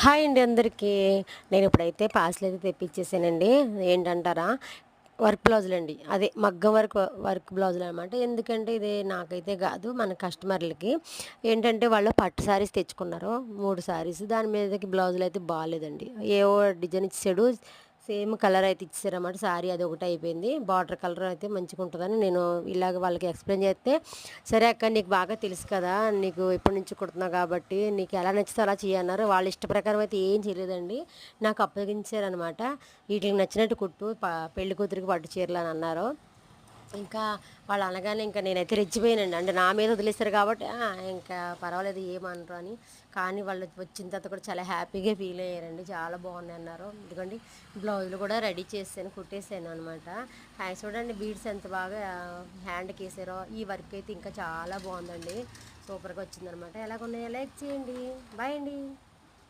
Hi అండి అందరికీ. నేను ఇప్పుడైతే పార్సెల్ అయితే తెప్పించేసానండి. ఏంటంటారా, వర్క్ బ్లౌజులండి. అదే మగ్గం వర్క్ బ్లౌజులనమాట. ఎందుకంటే ఇది నాకైతే కాదు, మన కస్టమర్లకి. ఏంటంటే వాళ్ళు పట్టు శారీస్ తెచ్చుకున్నారు, 3 శారీస్. దాని మీదకి బ్లౌజులయితే బాలేదండి. ఏవో డిజైన్ ఇచ్చేసాడు. సేమ్ కలర్ అయితే ఇచ్చేసారన్నమాట. శారీ అది ఒకటే అయిపోయింది. బార్డర్ కలర్ అయితే మంచిగుంటదని నేను ఇలాగ వాళ్ళకి ఎక్స్‌ప్లెయిన్ చేస్తే, "సరే అక్క, నీకు బాగా తెలుసు కదా! నీకు ఎప్పటి నుంచి కుడుతున్నావు కాబట్టి నీకు ఎలా నచ్చితే అలా చెయ్యి" అన్నారు. వాళ్ళ ఇష్ట ప్రకారం అయితే ఏం చేయలేదండి. నాకు అప్పగించారనమాట. "వీటికి నచ్చినట్టు కుట్టు, పెళ్లి కూతురికి పట్టు చీరలు" అని అన్నారు. ఇంకా వాళ్ళు అనగానే ఇంకా నేనైతే రెచ్చిపోయానండి. అంటే నా మీద వదిలేసారు కాబట్టి ఇంకా పర్వాలేదు ఏమనరు అని. కానీ వాళ్ళు వచ్చిన తర్వాత కూడా చాలా హ్యాపీగా ఫీల్ అయ్యారండి. చాలా బాగున్నాయి అన్నారు. ఇదిగోండి, బ్లౌజులు కూడా రెడీ చేసాను, కుట్టేసాను అనమాట. చూడండి బీడ్స్ ఎంత బాగా హ్యాండ్కి వేసారో. ఈ వర్క్ అయితే ఇంకా చాలా బాగుందండి. సూపర్గా వచ్చిందనమాట. ఎలాగున్నాయో లైక్ చేయండి. బాయ్ అండి.